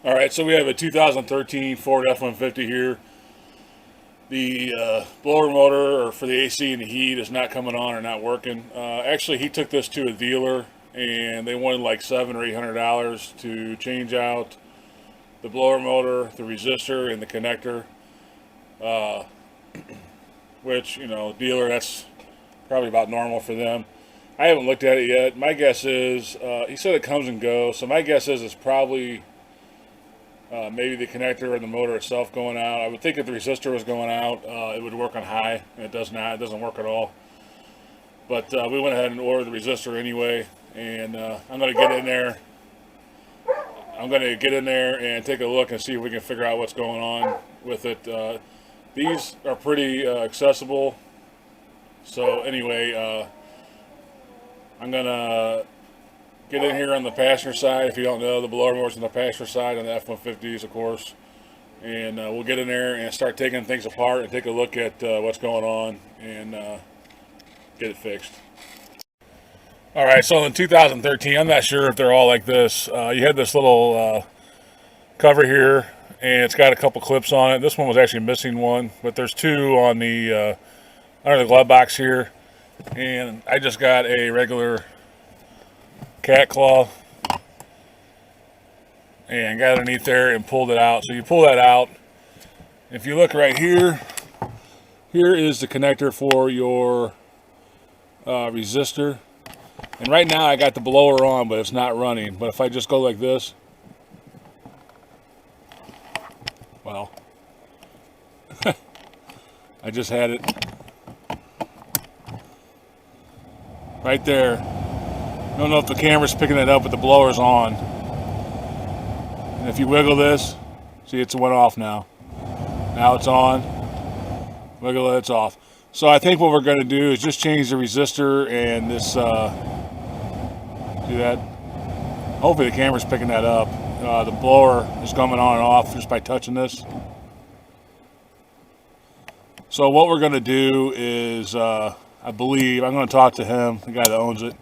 All right, so we have a 2013 Ford F-150 here. The blower motor or for the AC and the heat is not coming on or not working. Actually, he took this to a dealer and they wanted like $700 or $800 to change out the blower motor, the resistor, and the connector. Uh, which, you know, dealer, that's probably about normal for them. I haven't looked at it yet. My guess is, he said it comes and goes, so my guess is it's probably maybe the connector or the motor itself going out. I would think if the resistor was going out, it would work on high, and it does not. It doesn't work at all. But we went ahead and ordered the resistor anyway, and I'm going to get in there. I'm going to get in there and take a look and see if we can figure out what's going on with it. These are pretty accessible. So anyway, I'm going to get in here on the passenger side. If you don't know, the blower motor's on the passenger side on the F-150s, of course. And we'll get in there and start taking things apart and take a look at what's going on and get it fixed. All right, so in 2013, I'm not sure if they're all like this. You had this little cover here, and it's got a couple clips on it. This one was actually missing one, but there's two on the under the glove box here. And I just got a regular cat claw and got underneath there and pulled it out. So you pull that out. If you look right here, here is the connector for your resistor. And right now I got the blower on, but it's not running. But if I just go like this, well, I just had it right there. I don't know if the camera's picking it up, but the blower's on. And if you wiggle this, see, it's went off now. Now it's on. Wiggle it, it's off. So I think what we're going to do is just change the resistor and this, do that. Hopefully the camera's picking that up. The blower is coming on and off just by touching this. So what we're going to do is, I believe, I'm going to talk to him, the guy that owns it,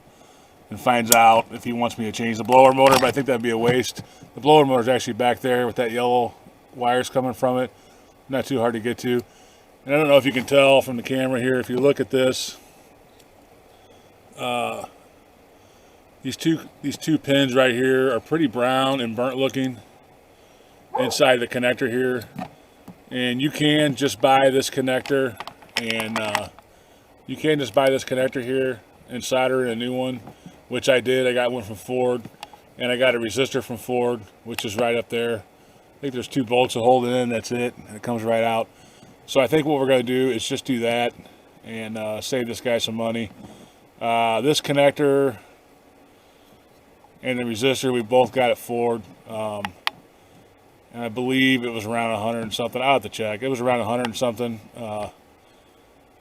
and finds out if he wants me to change the blower motor, but I think that'd be a waste. The blower motor is actually back there with that yellow wires coming from it. Not too hard to get to. And I don't know if you can tell from the camera here, if you look at this, these two pins right here are pretty brown and burnt looking inside the connector here. And you can just buy this connector and here and solder in a new one, which I did. I got one from Ford, and I got a resistor from Ford, which is right up there. I think there's 2 bolts to hold it in, that's it, and it comes right out. So I think what we're going to do is just do that and save this guy some money. This connector and the resistor, we both got at Ford. And I believe it was around 100 and something. I'll have to check. It was around 100 and something.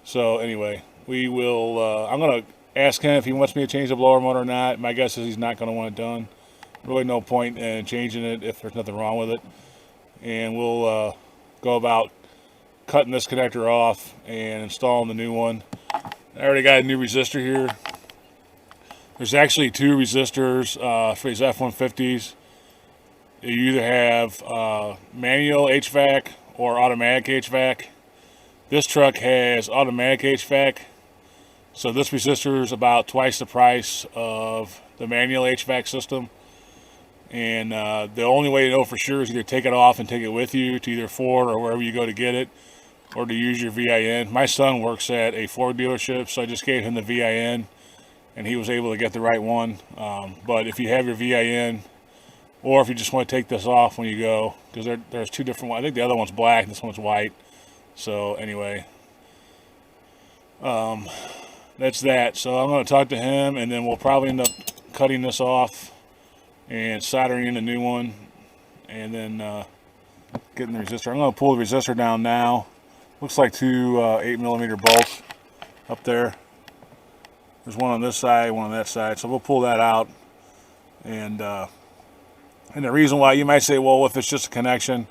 So anyway, we will, I'm going to ask him if he wants me to change the blower motor or not. My guess is he's not going to want it done. Really no point in changing it if there's nothing wrong with it. And we'll go about cutting this connector off and installing the new one. I already got a new resistor here. There's actually 2 resistors for these F-150s. You either have manual HVAC or automatic HVAC. This truck has automatic HVAC. So this resistor is about twice the price of the manual HVAC system. And the only way to know for sure is either take it off and take it with you to either Ford or wherever you go to get it, or to use your VIN. My son works at a Ford dealership, so I just gave him the VIN, and he was able to get the right one. But if you have your VIN, or if you just want to take this off when you go, because there's 2 different ones. I think the other one's black, this one's white. So anyway, that's that. So I'm going to talk to him, and then we'll probably end up cutting this off and soldering in a new one, and then getting the resistor. I'm going to pull the resistor down now. Looks like 2 8mm bolts up there. There's one on this side, one on that side. So we'll pull that out. And the reason why, you might say, well, if it's just a connection,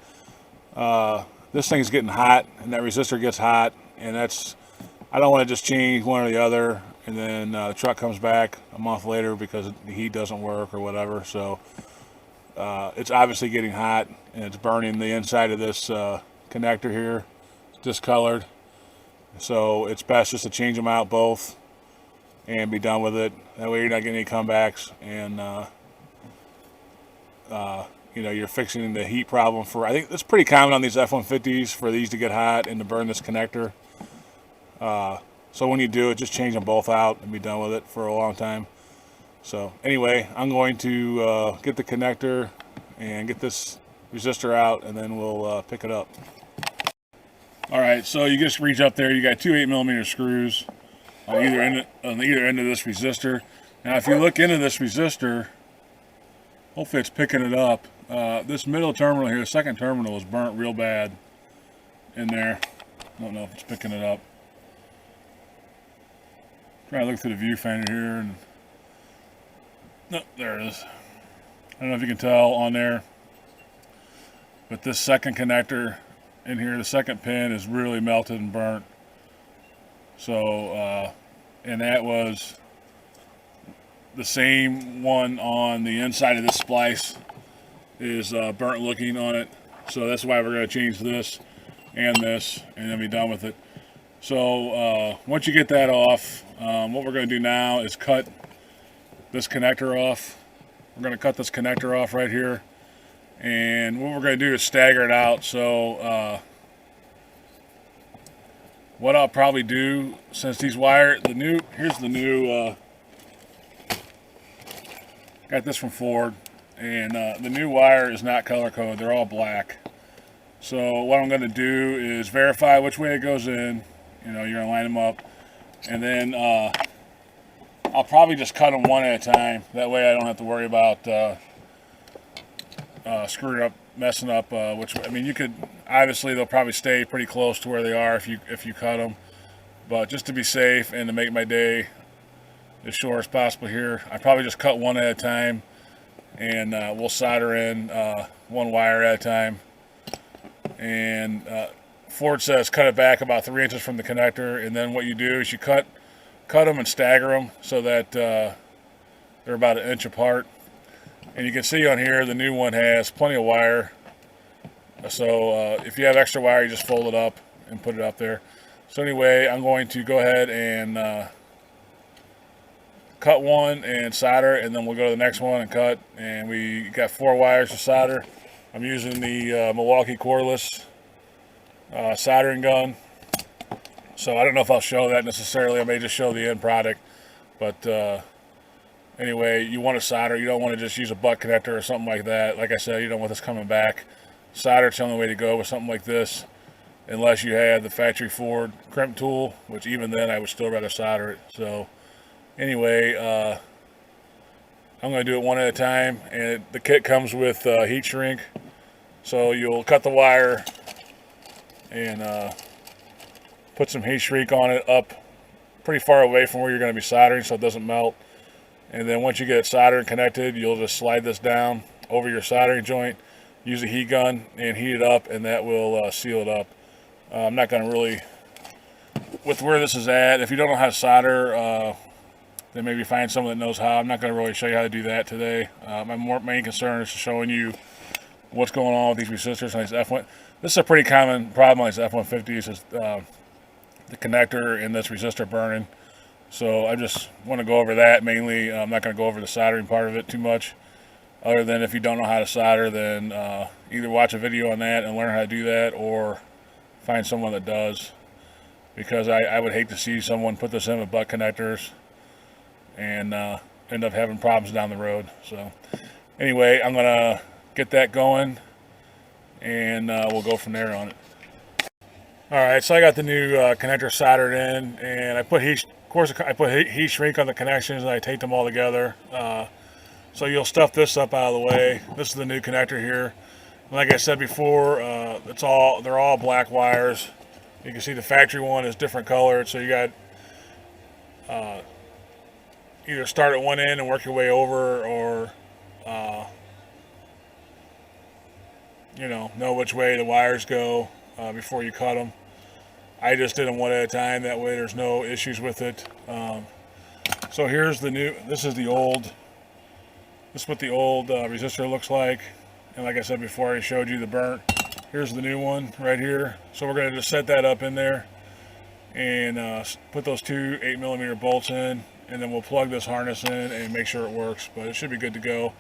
this thing's getting hot, and that resistor gets hot, and that's, I don't want to just change one or the other, and then the truck comes back a month later because the heat doesn't work or whatever. So it's obviously getting hot and it's burning the inside of this connector here. It's discolored. So it's best just to change them out both and be done with it. That way you're not getting any comebacks, and you know, you're fixing the heat problem. For, I think it's pretty common on these F150s for these to get hot and to burn this connector. So when you do it, just change them both out and be done with it for a long time. So anyway, I'm going to get the connector and get this resistor out, and then we'll pick it up. All right, so you just reach up there. You got two 8mm screws on either end of this resistor. Now, if you look into this resistor, hopefully it's picking it up. This middle terminal here, the second terminal, is burnt real bad in there. I don't know if it's picking it up. Try to look through the viewfinder here, and no, there it is. I don't know if you can tell on there, but this second connector in here, the second pin, is really melted and burnt. So, and that was the same one on the inside of this splice is burnt looking on it. So that's why we're going to change this and then be done with it. So once you get that off, what we're going to do now is cut this connector off. We're going to cut this connector off right here, and what we're going to do is stagger it out. So what I'll probably do, since these wires, here's the new, got this from Ford, and the new wire is not color coded, they're all black. So what I'm going to do is verify which way it goes in. You know, you're going to line them up, and then I'll probably just cut them one at a time. That way I don't have to worry about screwing up, messing up. Which, I mean, you could, obviously they'll probably stay pretty close to where they are if you cut them. But just to be safe and to make my day as short as possible here, I probably just cut one at a time, and we'll solder in one wire at a time. And Ford says cut it back about 3 inches from the connector, and then what you do is you cut them and stagger them so that they're about 1 inch apart. And you can see on here the new one has plenty of wire. So if you have extra wire, you just fold it up and put it up there. So anyway, I'm going to go ahead and cut one and solder, and then we'll go to the next one and cut. And we got 4 wires to solder. I'm using the Milwaukee cordless soldering gun. So I don't know if I'll show that necessarily. I may just show the end product. But anyway, you want to solder. You don't want to just use a butt connector or something like that. Like I said, you don't want this coming back. Solder's the only way to go with something like this, unless you had the factory Ford crimp tool, which even then I would still rather solder it. So anyway, I'm going to do it one at a time, and the kit comes with heat shrink. So you'll cut the wire and put some heat shrink on it up pretty far away from where you're going to be soldering so it doesn't melt. And then once you get it soldered and connected, you'll just slide this down over your soldering joint, use a heat gun and heat it up, and that will seal it up. I'm not going to really, with where this is at, if you don't know how to solder, then maybe find someone that knows how. I'm not going to really show you how to do that today. My main concern is showing you what's going on with these resistors on these F1. This is a pretty common problem on these F150s, is the connector and this resistor burning. So I just want to go over that mainly. I'm not going to go over the soldering part of it too much, other than if you don't know how to solder, then either watch a video on that and learn how to do that, or find someone that does, because I would hate to see someone put this in with butt connectors and end up having problems down the road. So anyway, I'm going to get that going, and we'll go from there on it. Alright, so I got the new connector soldered in, and I put heat shrink on the connections, and I taped them all together. So you'll stuff this up out of the way. This is the new connector here. Like I said before, they're all black wires. You can see the factory one is different colored, so you got either start at one end and work your way over, or you know which way the wires go before you cut them. I just did them one at a time, that way there's no issues with it. So here's the new, this is the old This is what the old resistor looks like. And like I said before, I showed you the burnt. Here's the new one right here. So we're going to just set that up in there and put those two 8mm bolts in, and then we'll plug this harness in and make sure it works, but it should be good to go.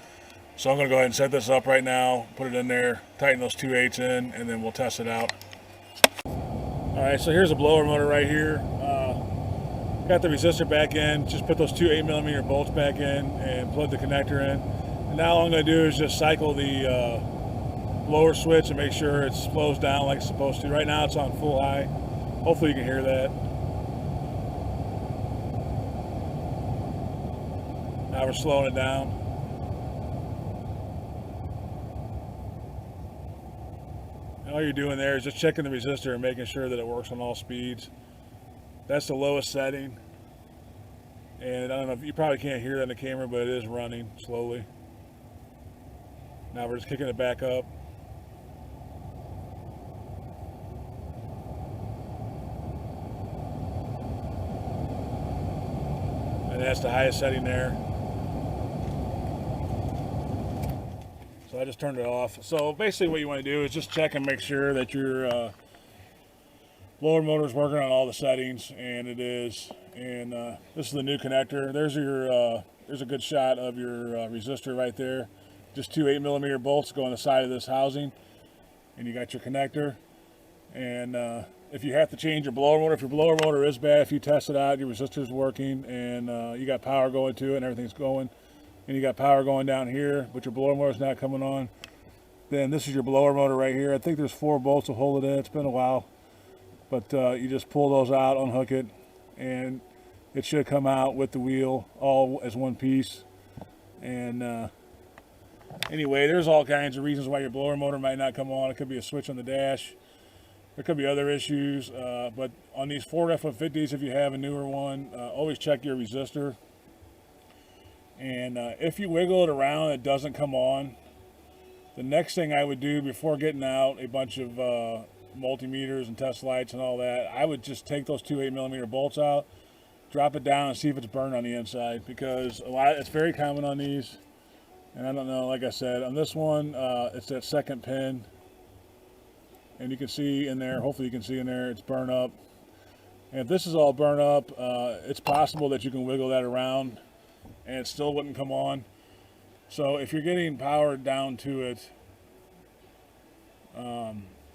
So I'm going to go ahead and set this up right now, put it in there, tighten those two 8s in, and then we'll test it out. Alright, so here's a blower motor right here. Got the resistor back in, just put those two 8mm bolts back in and plug the connector in. And now all I'm going to do is just cycle the blower switch and make sure it slows down like it's supposed to. Right now it's on full high. Hopefully you can hear that. Now we're slowing it down. And all you're doing there is just checking the resistor and making sure that it works on all speeds. That's the lowest setting. And I don't know if you probably can't hear that in the camera, but it is running slowly. Now we're just kicking it back up. And that's the highest setting there. So I just turned it off. So basically what you want to do is just check and make sure that your blower motor is working on all the settings, and it is. And this is the new connector. There's your there's a good shot of your resistor right there. Just two 8mm bolts go on the side of this housing, and you got your connector. And if you have to change your blower motor, if your blower motor is bad, if you test it out, your resistor's working, and you got power going to it, and everything's going, and you got power going down here, but your blower motor's not coming on, then this is your blower motor right here. I think there's 4 bolts to hold it in. It's been a while. But you just pull those out, unhook it, and it should come out with the wheel all as one piece. And anyway, there's all kinds of reasons why your blower motor might not come on. It could be a switch on the dash. There could be other issues. But on these Ford F150s, if you have a newer one, always check your resistor. And if you wiggle it around, it doesn't come on. The next thing I would do before getting out a bunch of multimeters and test lights and all that, I would just take those two 8mm bolts out, drop it down, and see if it's burned on the inside, because it's very common on these. And I don't know, like I said, on this one, it's that second pin, and you can see in there, hopefully you can see in there, it's burned up. And if this is all burned up, it's possible that you can wiggle that around and it still wouldn't come on. So if you're getting power down to it,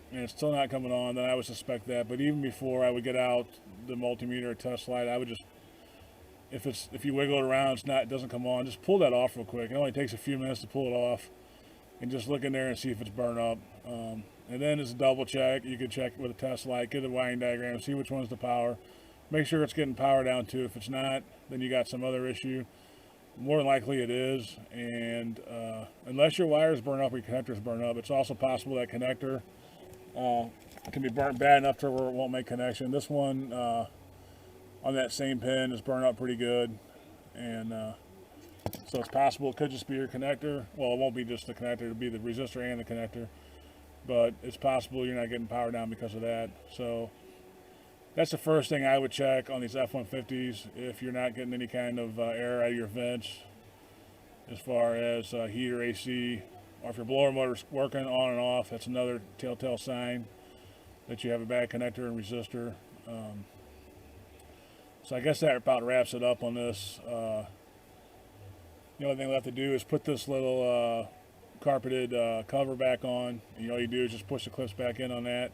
and it's still not coming on, then I would suspect that. But even before I would get out the multimeter or test light, I would just, if you wiggle it around, it doesn't come on, just pull that off real quick. It only takes a few minutes to pull it off, and just look in there and see if it's burned up. And then it's a double check. You can check with a test light, get a wiring diagram, see which one's the power, make sure it's getting power down to. If it's not, then you got some other issue. More than likely it is. And unless your wires burn up or your connectors burn up, it's also possible that connector can be burnt bad enough to where it won't make connection. This one on that same pin is burned up pretty good, and so it's possible it could just be your connector. Well, it won't be just the connector, it'll be the resistor and the connector, but it's possible you're not getting power down because of that. So that's the first thing I would check on these F150s, if you're not getting any kind of air out of your vents as far as heat or AC. Or if your blower motor's working on and off, that's another telltale sign that you have a bad connector and resistor. So I guess that about wraps it up on this. The only thing left to do is put this little carpeted cover back on. And all you do is just push the clips back in on that,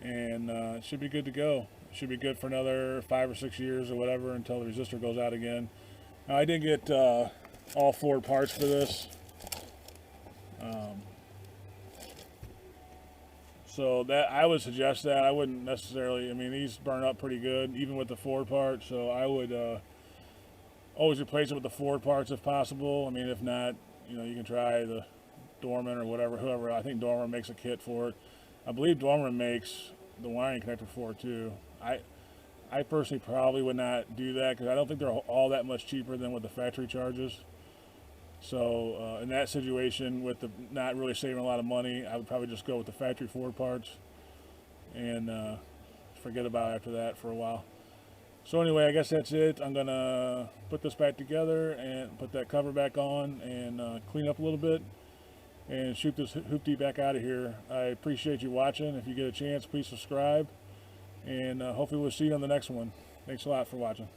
and it should be good to go. It should be good for another 5 or 6 years or whatever until the resistor goes out again. Now, I did get all Ford parts for this. So that I would suggest that. I wouldn't necessarily, I mean, these burn up pretty good even with the Ford part, so I would always replace it with the Ford parts if possible. I mean, if not, you can try the Dorman or whoever. I think Dorman makes a kit for it. I believe Dorman makes the wiring connector for it too. I personally probably would not do that because I don't think they're all that much cheaper than what the factory charges. So in that situation, with the not really saving a lot of money, I would probably just go with the factory Ford parts and forget about it after that for a while. So anyway, I guess that's it. I'm gonna put this back together and put that cover back on and clean up a little bit and shoot this hoopty back out of here. I appreciate you watching. If you get a chance, please subscribe, and hopefully we'll see you on the next one. Thanks a lot for watching.